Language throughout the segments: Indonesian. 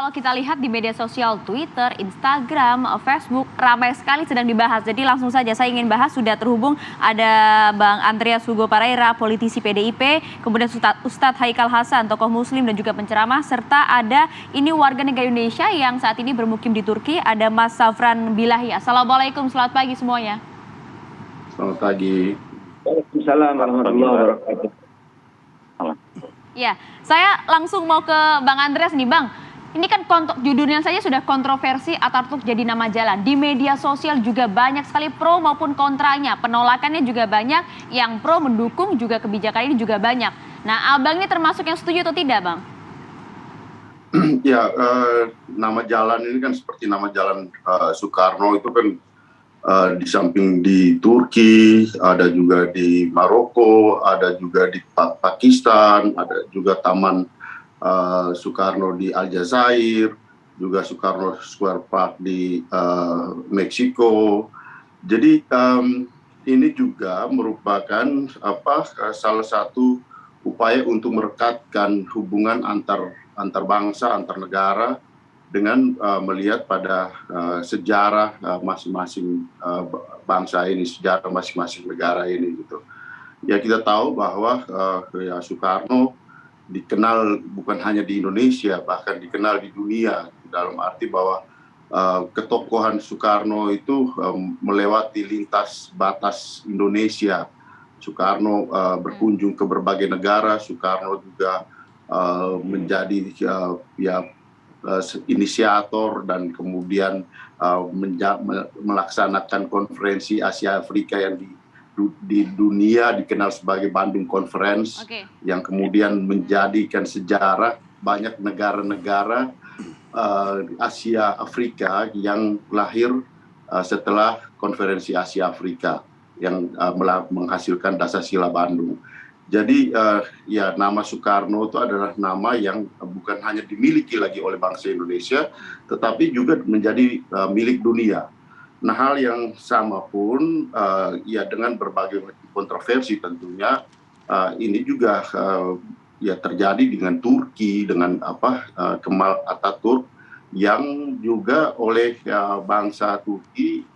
kalau kita lihat di media sosial Twitter, Instagram, Facebook ramai sekali sedang dibahas. Jadi langsung saja saya ingin bahas, sudah terhubung ada Bang Andreas Hugo Pareira, politisi PDIP, kemudian Ustadz Haikal Hasan, tokoh muslim dan juga penceramah, serta ada ini warga negara Indonesia yang saat ini bermukim di Turki, ada Mas Safran Bilahi. Assalamualaikum, selamat pagi semuanya. Selamat pagi. Waalaikumsalam warahmatullahi wabarakatuh. Ya, saya langsung mau ke Bang Andreas nih, Bang. Ini kan judulnya saja sudah kontroversi Atatürk jadi nama jalan. Di media sosial juga banyak sekali pro maupun kontranya. Penolakannya juga banyak, yang pro mendukung juga kebijakan ini juga banyak. Nah, Abang ini termasuk yang setuju atau tidak, Bang? Ya, nama jalan ini kan seperti nama jalan Soekarno itu kan di samping di Turki, ada juga di Maroko, ada juga di Pakistan, ada juga Taman Soekarno di Aljazair, juga Soekarno Square Park di Meksiko. Jadi ini juga merupakan salah satu upaya untuk merekatkan hubungan antar bangsa, antar negara, dengan melihat pada sejarah masing-masing bangsa ini, sejarah masing-masing negara ini gitu. Ya, kita tahu bahwa ya Soekarno dikenal bukan hanya di Indonesia, bahkan dikenal di dunia, dalam arti bahwa ketokohan Soekarno itu melewati lintas batas Indonesia. Soekarno berkunjung ke berbagai negara. Soekarno juga menjadi inisiator dan kemudian melaksanakan konferensi Asia Afrika yang di dunia dikenal sebagai Bandung Conference, yang kemudian menjadikan sejarah banyak negara-negara Asia Afrika yang lahir setelah konferensi Asia Afrika yang menghasilkan Dasar-Sila Bandung. Jadi ya, nama Soekarno itu adalah nama yang bukan hanya dimiliki lagi oleh bangsa Indonesia, tetapi juga menjadi milik dunia. Nah, hal yang sama pun ya dengan berbagai kontroversi tentunya ini juga ya terjadi dengan Turki, dengan Kemal Atatürk, yang juga oleh bangsa Turki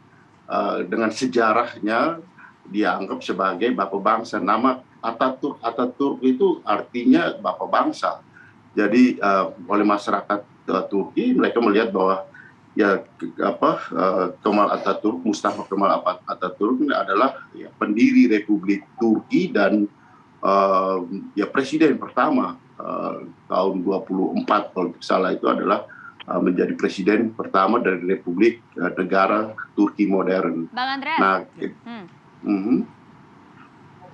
dengan sejarahnya dianggap sebagai bapak bangsa. Nama Atatürk itu artinya bapak bangsa. Jadi oleh masyarakat Turki, mereka melihat bahwa ya Kemal Atatürk, Mustafa Kemal Atatürk ini adalah ya, pendiri Republik Turki dan ya presiden pertama tahun 24 kalau tidak salah itu adalah menjadi presiden pertama dari Republik negara Turki modern. Bang Andreas. Nah,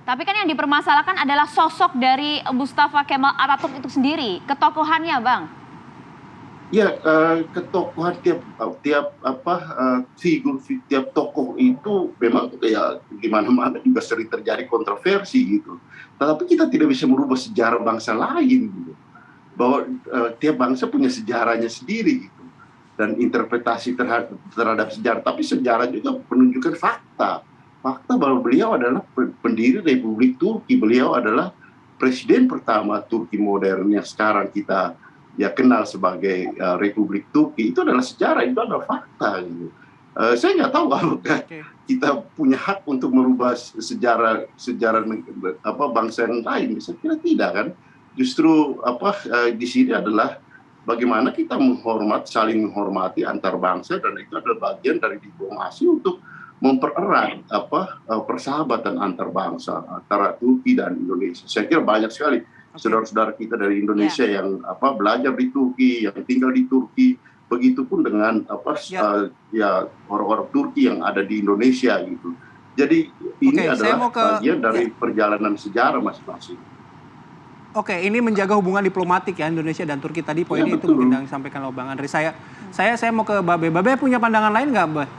tapi kan yang dipermasalahkan adalah sosok dari Mustafa Kemal Atatürk itu sendiri, ketokohannya, Bang. Ya, ketokohan tiap tokoh itu memang ya di mana-mana juga sering terjadi kontroversi gitu. Tetapi kita tidak bisa merubah sejarah bangsa lain gitu. Bahwa tiap bangsa punya sejarahnya sendiri gitu. Dan interpretasi terhadap sejarah, tapi sejarah juga menunjukkan fakta bahwa beliau adalah pendiri Republik Turki, beliau adalah presiden pertama Turki modern yang sekarang kita ya kenal sebagai Republik Turki. Itu adalah sejarah, itu adalah fakta gitu. Saya nggak tahu apakah kita punya hak untuk merubah sejarah bangsa yang lain. Saya kira tidak kan. Justru di sini adalah bagaimana kita saling menghormati antar bangsa, dan itu adalah bagian dari diplomasi untuk mempererat persahabatan antar bangsa antara Turki dan Indonesia. Saya kira banyak sekali saudara-saudara kita dari Indonesia yang belajar di Turki, yang tinggal di Turki, begitupun dengan ya orang-orang Turki yang ada di Indonesia gitu. Jadi ini adalah bagian dari perjalanan sejarah masing-masing. Oke, ini menjaga hubungan diplomatik ya Indonesia dan Turki, tadi poinnya itu mungkin yang disampaikan oleh Bang Andri. Saya mau ke Babe. Babe punya pandangan lain nggak, Mbak?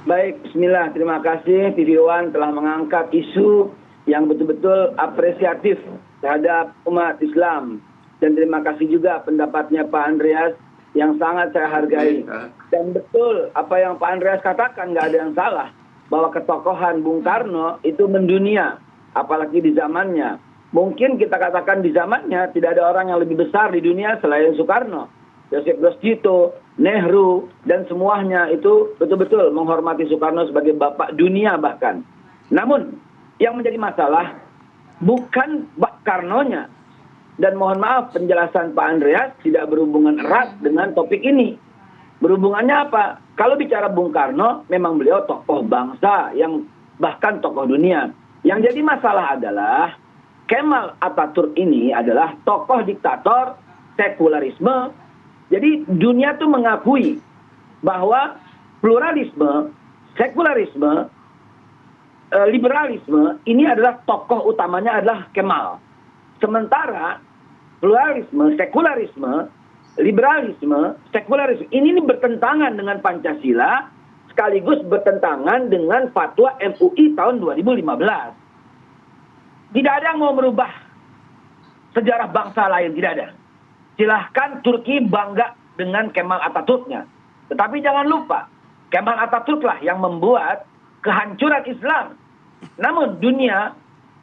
Baik, bismillah. Terima kasih TV One telah mengangkat isu yang betul-betul apresiatif terhadap umat Islam. Dan terima kasih juga pendapatnya Pak Andreas yang sangat saya hargai. Dan betul apa yang Pak Andreas katakan, nggak ada yang salah. Bahwa ketokohan Bung Karno itu mendunia, apalagi di zamannya. Mungkin kita katakan di zamannya tidak ada orang yang lebih besar di dunia selain Soekarno. Joseph Broz Tito, Nehru, dan semuanya itu betul-betul menghormati Soekarno sebagai bapak dunia bahkan. Namun, yang menjadi masalah bukan Pak Karnonya. Dan mohon maaf, penjelasan Pak Andreas tidak berhubungan erat dengan topik ini. Berhubungannya apa? Kalau bicara Bung Karno, memang beliau tokoh bangsa yang bahkan tokoh dunia. Yang jadi masalah adalah Kemal Atatürk ini adalah tokoh diktator sekularisme. Jadi dunia tuh mengakui bahwa pluralisme, sekularisme, liberalisme ini adalah tokoh utamanya adalah Kemal. Sementara pluralisme, sekularisme, liberalisme, sekularisme ini bertentangan dengan Pancasila sekaligus bertentangan dengan fatwa MUI tahun 2015. Tidak ada yang mau merubah sejarah bangsa lain, tidak ada. Silahkan Turki bangga dengan Kemal Atatürknya. Tetapi jangan lupa, Kemal Atatürk lah yang membuat kehancuran Islam. Namun dunia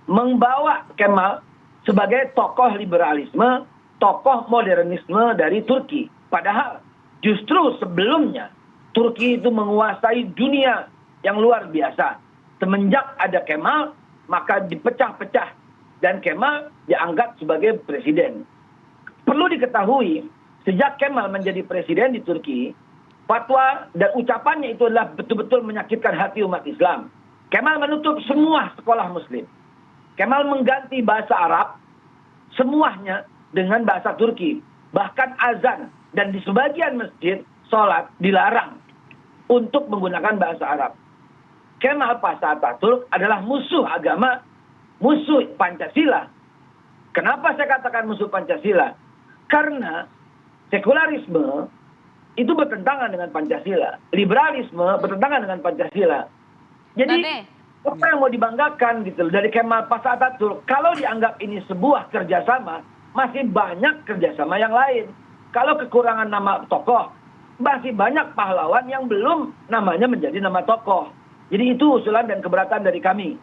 membawa Kemal sebagai tokoh liberalisme, tokoh modernisme dari Turki. Padahal justru sebelumnya Turki itu menguasai dunia yang luar biasa. Semenjak ada Kemal, maka dipecah-pecah. Dan Kemal dianggap sebagai presiden. Perlu diketahui, sejak Kemal menjadi presiden di Turki, fatwa dan ucapannya itu adalah betul-betul menyakitkan hati umat Islam. Kemal menutup semua sekolah muslim. Kemal mengganti bahasa Arab semuanya dengan bahasa Turki. Bahkan azan dan di sebagian masjid sholat dilarang untuk menggunakan bahasa Arab. Kemal Pasha Atatürk adalah musuh agama, musuh Pancasila. Kenapa saya katakan musuh Pancasila? Karena sekularisme itu bertentangan dengan Pancasila. Liberalisme bertentangan dengan Pancasila. Jadi apa yang mau dibanggakan gitu dari Kemal Pasha Atatürk? Kalau dianggap ini sebuah kerjasama, masih banyak kerjasama yang lain. Kalau kekurangan nama tokoh, masih banyak pahlawan yang belum namanya menjadi nama tokoh. Jadi itu usulan dan keberatan dari kami.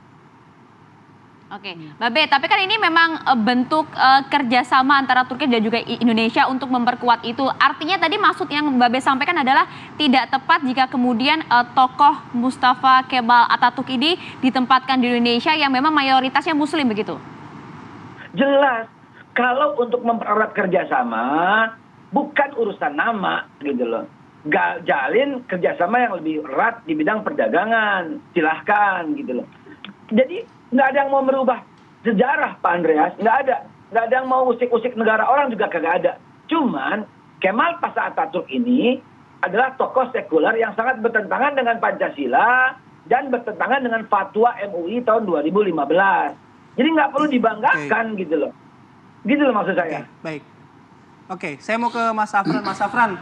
Oke, Mbak Be, tapi kan ini memang bentuk kerjasama antara Turki dan juga Indonesia untuk memperkuat itu. Artinya tadi maksud yang Mbak Be sampaikan adalah tidak tepat jika kemudian tokoh Mustafa Kemal Atatürk ini ditempatkan di Indonesia yang memang mayoritasnya Muslim begitu? Jelas, kalau untuk mempererat kerjasama bukan urusan nama gitu loh. Jalin kerjasama yang lebih erat di bidang perdagangan, silahkan gitu loh. Jadi nggak ada yang mau merubah sejarah Pak Andreas, nggak ada yang mau usik-usik negara orang juga kagak ada. Cuman Kemal Pasha Atatürk ini adalah tokoh sekuler yang sangat bertentangan dengan Pancasila dan bertentangan dengan fatwa MUI tahun 2015. Jadi nggak perlu dibanggakan gitu loh maksud saya. Baik. Oke, saya mau ke Mas Safran. Mas Safran,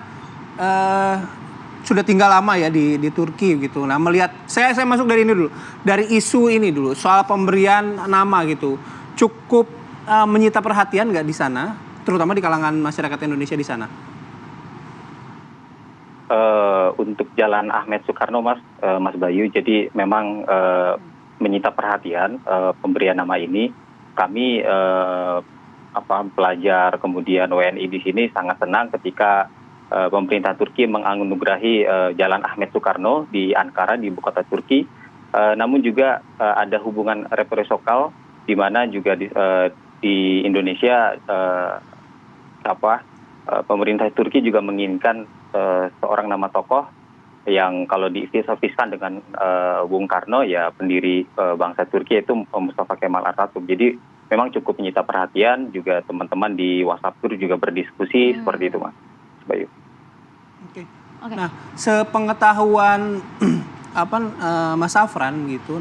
sudah tinggal lama ya di Turki gitu. Nah, melihat saya masuk dari ini dulu. Dari isu ini dulu soal pemberian nama gitu. Cukup menyita perhatian nggak di sana, terutama di kalangan masyarakat Indonesia di sana? Untuk Jalan Ahmed Soekarno, Mas Bayu, jadi memang menyita perhatian pemberian nama ini. Kami pelajar kemudian WNI di sini sangat senang ketika pemerintah Turki menganugerahi Jalan Ahmed Soekarno di Ankara, di ibu kota Turki. Namun juga ada hubungan reciprokal di mana juga di Indonesia pemerintah Turki juga menginginkan seorang nama tokoh yang kalau divisafiskan dengan Bung Karno, ya pendiri bangsa Turki, yaitu Mustafa Kemal Atatürk. Jadi memang cukup menyita perhatian, juga teman-teman di WhatsApp Tur juga berdiskusi seperti itu, Mas Bayu. Oke. Nah, sepengetahuan Mas Safran gitu,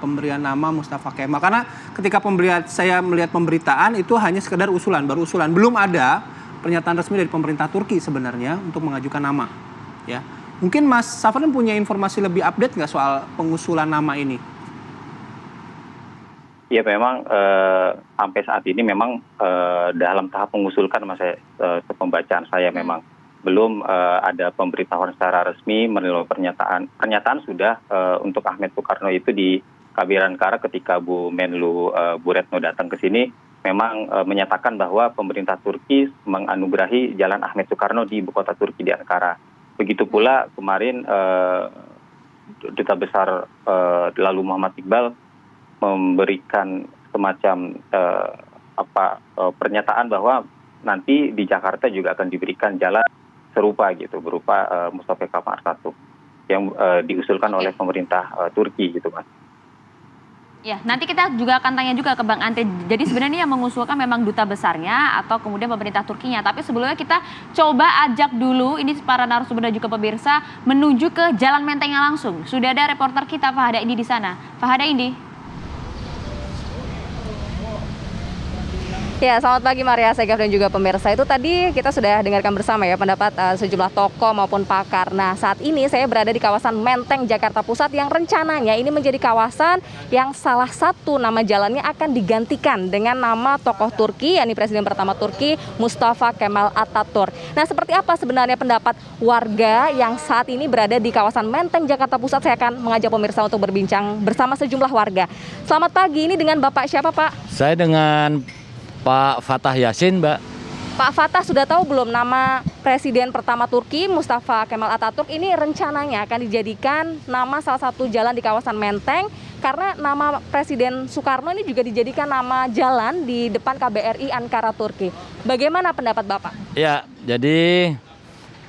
pemberian nama Mustafa Kemal, karena ketika saya melihat pemberitaan itu hanya sekedar baru usulan, belum ada pernyataan resmi dari pemerintah Turki sebenarnya untuk mengajukan nama, ya. Mungkin Mas Safran punya informasi lebih update nggak soal pengusulan nama ini? Ya memang sampai saat ini memang dalam tahap mengusulkan, Mas, pembacaan saya memang belum ada pemberitahuan secara resmi melalui pernyataan sudah untuk Ahmed Soekarno itu di KBRI Ankara ketika Bu Menlu Bu Retno datang ke sini. memang menyatakan bahwa pemerintah Turki menganugerahi Jalan Ahmet Soekarno di ibu kota Turki di Ankara. Begitu pula kemarin Duta Besar Lalu Muhammad Iqbal memberikan semacam pernyataan bahwa nanti di Jakarta juga akan diberikan jalan serupa gitu, berupa Mustafa Kemal Atatürk yang diusulkan oleh pemerintah Turki gitu, Mas. Ya, nanti kita juga akan tanya juga ke Bang Andre. Jadi sebenarnya yang mengusulkan memang duta besarnya atau kemudian pemerintah Turkinya. Tapi sebelumnya kita coba ajak dulu ini para narasumber dan juga pemirsa menuju ke Jalan Mentengnya langsung. Sudah ada reporter kita Fahada Indi di sana. Fahada Indi. Ya, selamat pagi Maria Segaf dan juga pemirsa. Itu tadi kita sudah dengarkan bersama ya pendapat sejumlah tokoh maupun pakar. Nah, saat ini saya berada di kawasan Menteng, Jakarta Pusat yang rencananya ini menjadi kawasan yang salah satu nama jalannya akan digantikan dengan nama tokoh Turki, yakni Presiden pertama Turki, Mustafa Kemal Atatürk. Nah, seperti apa sebenarnya pendapat warga yang saat ini berada di kawasan Menteng, Jakarta Pusat? Saya akan mengajak pemirsa untuk berbincang bersama sejumlah warga. Selamat pagi, ini dengan Bapak siapa, Pak? Saya dengan Pak Fatah Yasin, Mbak. Pak Fatah, sudah tahu belum nama Presiden pertama Turki, Mustafa Kemal Atatürk ini rencananya akan dijadikan nama salah satu jalan di kawasan Menteng karena nama Presiden Soekarno ini juga dijadikan nama jalan di depan KBRI Ankara, Turki. Bagaimana pendapat Bapak? Ya, jadi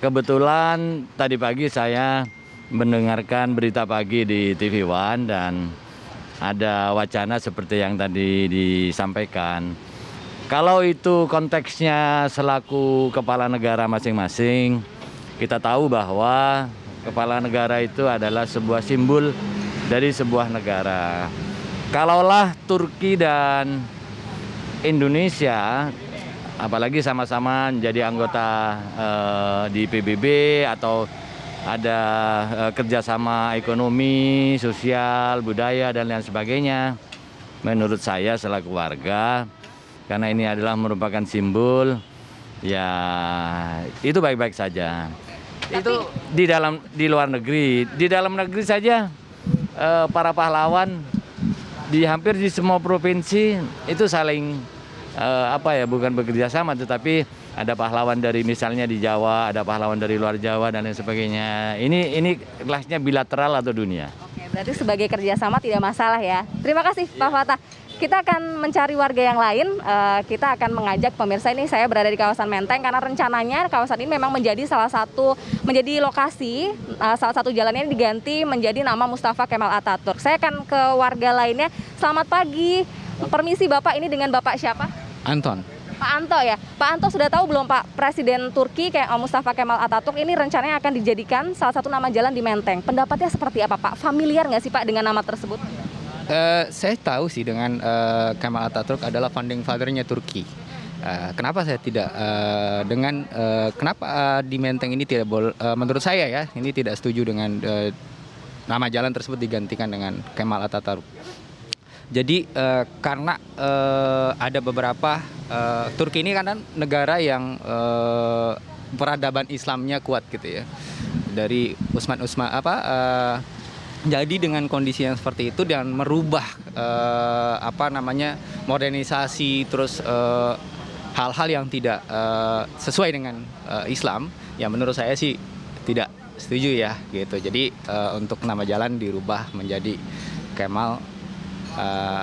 kebetulan tadi pagi saya mendengarkan berita pagi di TV One dan ada wacana seperti yang tadi disampaikan. Kalau itu konteksnya selaku kepala negara masing-masing, kita tahu bahwa kepala negara itu adalah sebuah simbol dari sebuah negara. Kalaulah Turki dan Indonesia, apalagi sama-sama menjadi anggota di PBB atau ada kerjasama ekonomi, sosial, budaya, dan lain sebagainya, menurut saya selaku warga, karena ini adalah merupakan simbol, ya itu baik-baik saja. Itu di luar negeri, di dalam negeri saja para pahlawan di hampir di semua provinsi itu saling bukan bekerja sama, tetapi ada pahlawan dari misalnya di Jawa, ada pahlawan dari luar Jawa dan lain sebagainya. Ini kelasnya bilateral atau dunia. Oke, berarti sebagai kerjasama tidak masalah ya. Terima kasih Pak Fatah. Kita akan mencari warga yang lain, kita akan mengajak pemirsa. Ini saya berada di kawasan Menteng karena rencananya kawasan ini memang menjadi menjadi lokasi, salah satu jalannya diganti menjadi nama Mustafa Kemal Atatürk. Saya akan ke warga lainnya. Selamat pagi, permisi Bapak, ini dengan Bapak siapa? Anton. Pak Anto ya. Pak Anto, sudah tahu belum Pak, Presiden Turki Mustafa Kemal Atatürk ini rencananya akan dijadikan salah satu nama jalan di Menteng. Pendapatnya seperti apa Pak? Familiar nggak sih Pak dengan nama tersebut? Saya tahu sih dengan Kemal Atatürk adalah founding father-nya Turki. Kenapa saya tidak kenapa di Menteng ini tidak boleh? Menurut saya ya, ini tidak setuju dengan nama jalan tersebut digantikan dengan Kemal Atatürk. Jadi karena ada beberapa Turki ini kan negara yang peradaban Islamnya kuat gitu ya. Dari jadi dengan kondisi yang seperti itu dan merubah modernisasi terus hal-hal yang tidak sesuai dengan Islam, ya menurut saya sih tidak setuju ya gitu. Jadi untuk nama jalan dirubah menjadi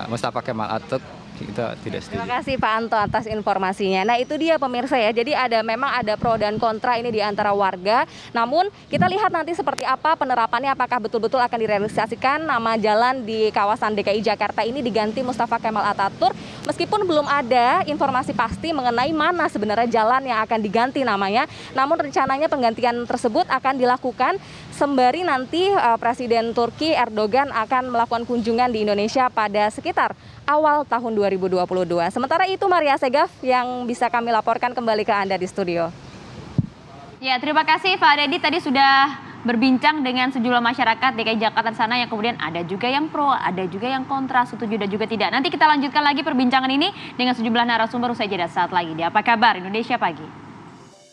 Mustafa Kemal Atatürk, kita tidak setuju. Terima kasih Pak Anto atas informasinya. Nah, itu dia pemirsa ya. Jadi memang ada pro dan kontra ini di antara warga. Namun kita lihat nanti seperti apa penerapannya, apakah betul-betul akan direalisasikan nama jalan di kawasan DKI Jakarta ini diganti Mustafa Kemal Atatürk. Meskipun belum ada informasi pasti mengenai mana sebenarnya jalan yang akan diganti namanya. Namun rencananya penggantian tersebut akan dilakukan sembari nanti Presiden Turki Erdogan akan melakukan kunjungan di Indonesia pada sekitar awal tahun 2022. Sementara itu Maria Segaf yang bisa kami laporkan kembali ke Anda di studio. Ya, terima kasih Pak Dedi, tadi sudah berbincang dengan sejumlah masyarakat DKI Jakarta sana yang kemudian ada juga yang pro, ada juga yang kontra, setuju dan juga tidak. Nanti kita lanjutkan lagi perbincangan ini dengan sejumlah narasumber usai jeda saat lagi di Apa Kabar Indonesia Pagi.